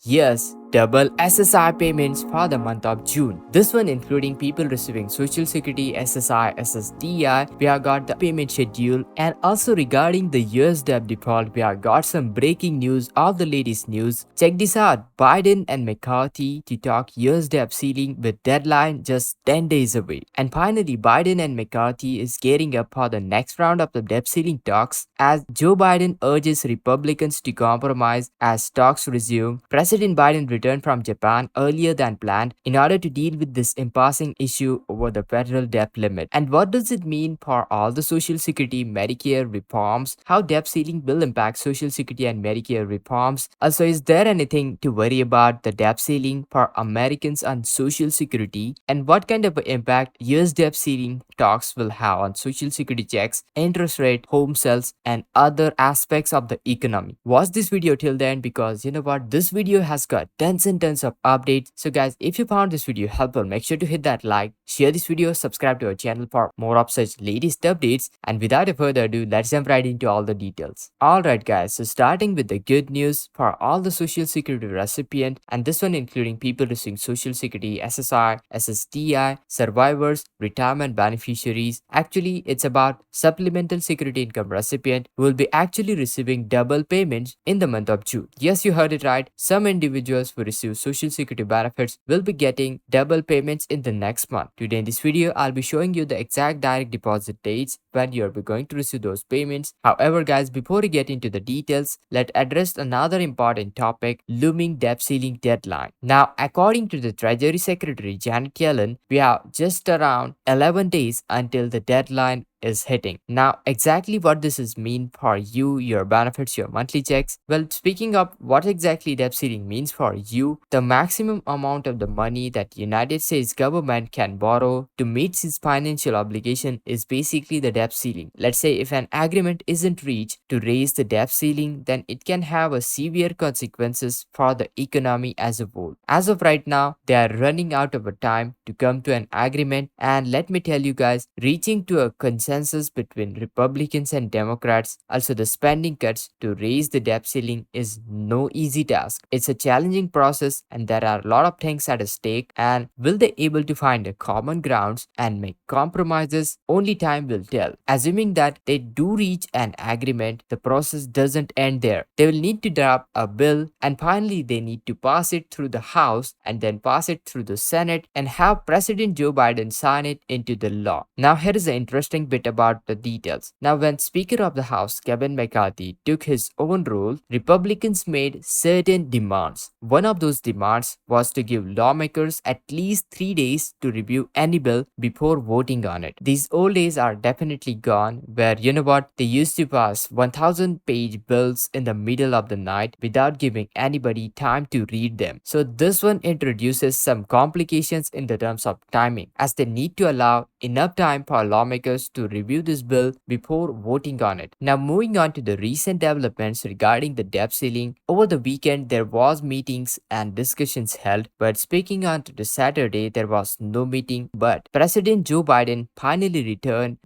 Yes, double SSI payments for the month of June. This one including people receiving Social Security, SSI, SSDI. We have got the payment schedule, and also regarding the US debt default, we have got some breaking news of the latest news. Check this out. Biden and McCarthy to talk US debt ceiling with deadline just 10 days away. And finally, Biden and McCarthy is gearing up for the next round of the debt ceiling talks as Joe Biden urges Republicans to compromise as talks resume. President Biden returned from Japan earlier than planned in order to deal with this impassing issue over the federal debt limit. And what does it mean for all the Social Security, Medicare reforms? How debt ceiling will impact Social Security and Medicare reforms? Also, is there anything to worry about the debt ceiling for Americans on Social Security? And what kind of impact US debt ceiling talks will have on Social Security checks, interest rate, home sales, and other aspects of the economy? Watch this video till the end because you know what? This video has got tons and tons of updates. So guys, if you found this video helpful, make sure to hit that like, share this video, subscribe to our channel for more of such latest updates. And without a further ado, let's jump right into all the details. Alright guys, so starting with the good news for all the Social Security recipient, and this one including people receiving Social Security, SSI, SSDI, survivors, retirement beneficiaries. Actually, it's about supplemental security income recipient who will be actually receiving double payments in the month of June. Yes, you heard it right. Some individuals who receive Social Security benefits will be getting double payments in the next month. Today in this video, I'll be showing you the exact direct deposit dates when you're going to receive those payments. However, guys, before we get into the details, let's address another important topic, looming debt ceiling deadline. Now, according to the Treasury Secretary Janet Yellen, we have just around 11 days until the deadline is hitting. Now, exactly what this is mean for you, your benefits, your monthly checks? Well, speaking of what exactly debt ceiling means for you, the maximum amount of the money that United States government can borrow to meet its financial obligation is basically the debt ceiling. Let's say if an agreement isn't reached to raise the debt ceiling, then it can have a severe consequences for the economy as a whole. As of right now, they are running out of a time to come to an agreement, and let me tell you guys, reaching to a consensus between Republicans and Democrats, also the spending cuts to raise the debt ceiling, is no easy task. It's a challenging process and there are a lot of things at stake, and will they able to find a common grounds and make compromises? Only time will tell. Assuming that they do reach an agreement, the process doesn't end there. They will need to draft a bill, and finally they need to pass it through the House and then pass it through the Senate and have President Joe Biden sign it into the law. Now here is the interesting bit about the details. Now, when Speaker of the House Kevin McCarthy took his own role, Republicans made certain demands. One of those demands was to give lawmakers at least 3 days to review any bill before voting on it. These old days are definitely gone, where you know what, they used to pass 1000-page bills in the middle of the night without giving anybody time to read them. So this one introduces some complications in the terms of timing, as they need to allow enough time for lawmakers to review this bill before voting on it. Now, moving on to the recent developments regarding the debt ceiling. Over the weekend, there was meetings and discussions held, but speaking on to the Saturday, there was no meeting. But President Joe Biden finally returned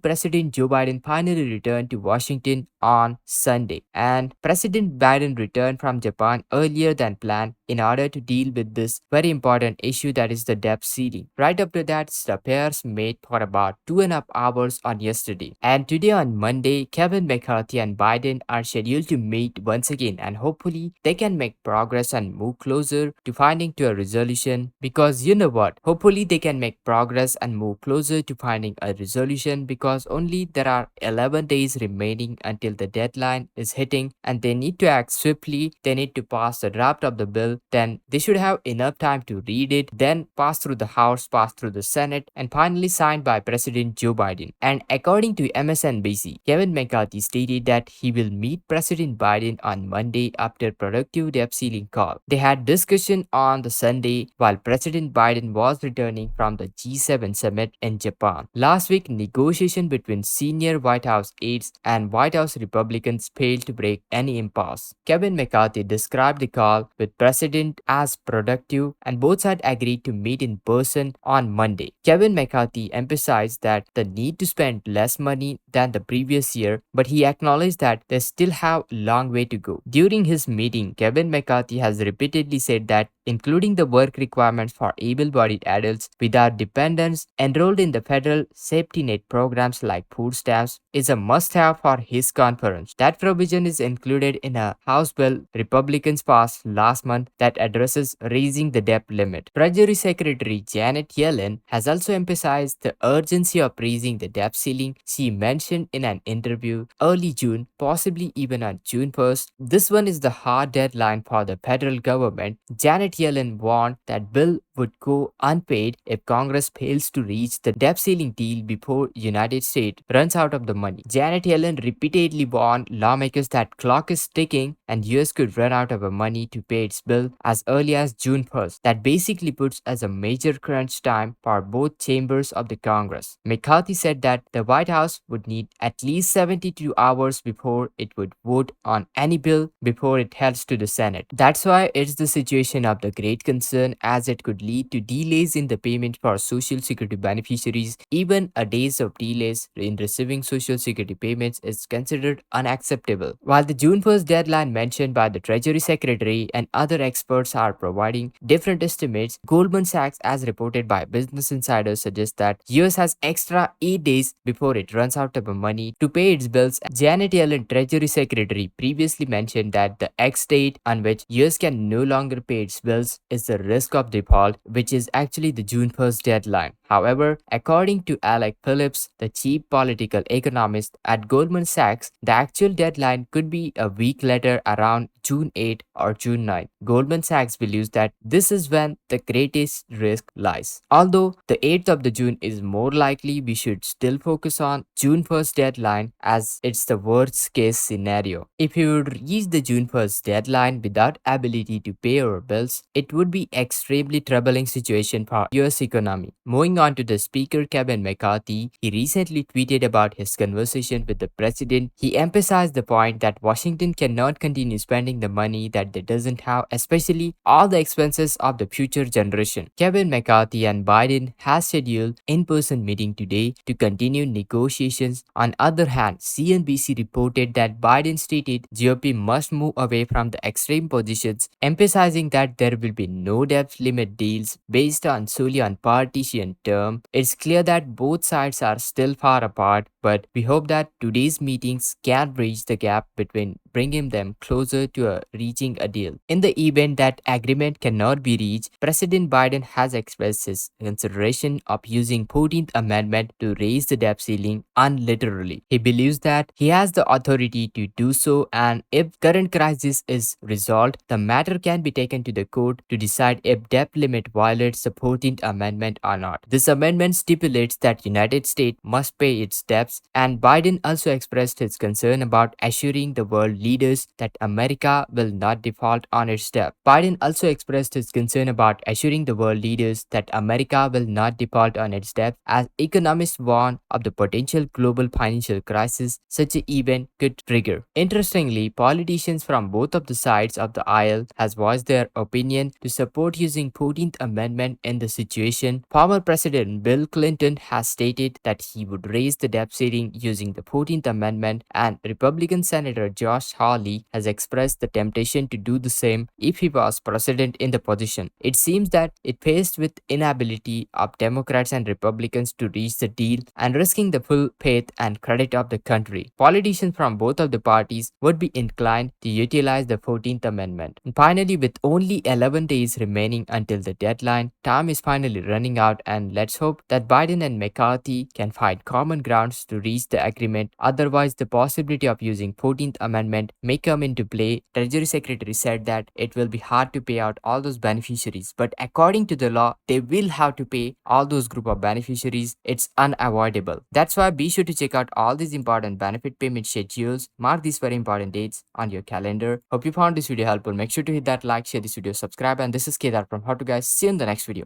to Washington on Sunday, and President Biden returned from Japan earlier than planned in order to deal with this very important issue, that is the debt ceiling. Right after that, the pairs met for about 2.5 hours on yesterday. And today on Monday, Kevin McCarthy and Biden are scheduled to meet once again, and hopefully they can make progress and move closer to finding to a resolution, because you know what? Hopefully they can make progress and move closer to finding a resolution, because only there are 11 days remaining until the deadline is hitting, and they need to act swiftly. They need to pass the draft of the bill, then they should have enough time to read it, then pass through the House, pass through the Senate, and finally signed by President Joe Biden. And according to MSNBC, Kevin McCarthy stated that he will meet President Biden on Monday after productive debt ceiling call. They had discussion on the Sunday while President Biden was returning from the G7 summit in Japan. Last week, negotiation between senior White House aides and White House Republicans failed to break any impasse. Kevin McCarthy described the call with President as productive, and both sides agreed to meet in person on Monday. Kevin McCarthy emphasized emphasized that the need to spend less money than the previous year, but he acknowledged that they still have a long way to go. During his meeting, Kevin McCarthy has repeatedly said that including the work requirements for able-bodied adults without dependents enrolled in the federal safety net programs like food stamps is a must-have for his conference. That provision is included in a House bill Republicans passed last month that addresses raising the debt limit. Treasury Secretary Janet Yellen has also emphasized the urgency of raising the debt ceiling. She mentioned in an interview early June, possibly even on June 1st. This one is the hard deadline for the federal government. Janet Yellen warned that bill would go unpaid if Congress fails to reach the debt ceiling deal before United States runs out of the money. Janet Yellen repeatedly warned lawmakers that clock is ticking and US could run out of money to pay its bill as early as June 1st. That basically puts as a major crunch time for both chambers of the Congress. McCarthy said that the White House would need at least 72 hours before it would vote on any bill before it heads to the Senate. That's why it's the situation of the great concern, as it could lead to delays in the payment for Social Security beneficiaries. Even a days of delays in receiving Social Security payments is considered unacceptable. While the June 1st deadline mentioned by the Treasury Secretary and other experts are providing different estimates, Goldman Sachs, as reported by Business Insider, suggests that US has extra 8 days before it runs out of money to pay its bills. Janet Yellen, Treasury Secretary, previously mentioned that the X date on which US can no longer pay its bills is the risk of default, which is actually the June 1st deadline. However, according to Alec Phillips, the chief political economist at Goldman Sachs, the actual deadline could be a week later, around June 8 or June 9. Goldman Sachs believes that this is when the greatest risk lies. Although the 8th of the June is more likely, we should still focus on June 1st deadline as it's the worst case scenario. If we would reach the June 1st deadline without ability to pay our bills, it would be extremely troubling situation for US economy. Moving on to the speaker Kevin McCarthy, he recently tweeted about his conversation with the president. He emphasized the point that Washington cannot continue spending the money that they doesn't have, especially all the expenses of the future generation. Kevin McCarthy and Biden has scheduled in-person meeting today to continue negotiations. On other hand, CNBC reported that Biden stated GOP must move away from the extreme positions, emphasizing that there will be no debt limit deals based on solely on partisan term. It's clear that both sides are still far apart, but we hope that today's meetings can bridge the gap between bringing them closer to reaching a deal. In the event that agreement cannot be reached, President Biden has expressed his consideration of using 14th Amendment to raise the debt ceiling unilaterally. He believes that he has the authority to do so, and if current crisis is resolved, the matter can be taken to the court to decide if debt limit violates the 14th Amendment or not. This amendment stipulates that United States must pay its debts, and Biden also expressed his concern about assuring the world leaders that America will not default on its debt. Biden also expressed his concern about assuring the world leaders that America will not default on its debt, as economists warn of the potential global financial crisis such an event could trigger. Interestingly, politicians from both of the sides of the aisle has voiced their opinion to support using 14th Amendment in the situation. Former President Bill Clinton has stated that he would raise the debt ceiling using the 14th Amendment, and Republican Senator Josh Hawley has expressed the temptation to do the same if he was president in the position. It seems that it faced with inability of Democrats and Republicans to reach the deal and risking the full faith and credit of the country. Politicians from both of the parties would be inclined to utilize the 14th Amendment. And finally, with only 11 days remaining until the deadline, time is finally running out, and let's hope that Biden and McCarthy can find common grounds to reach the agreement. Otherwise, the possibility of using 14th Amendment may come into play. Treasury Secretary said that it will be hard to pay out all those beneficiaries, but according to the law, they will have to pay all those group of beneficiaries. It's unavoidable. That's why be sure to check out all these important benefit payment schedules. Mark these very important dates on your calendar. Hope you found this video helpful. Make sure to hit that like, share this video, subscribe, and this is Kedar from How to Guys. See you in the next video.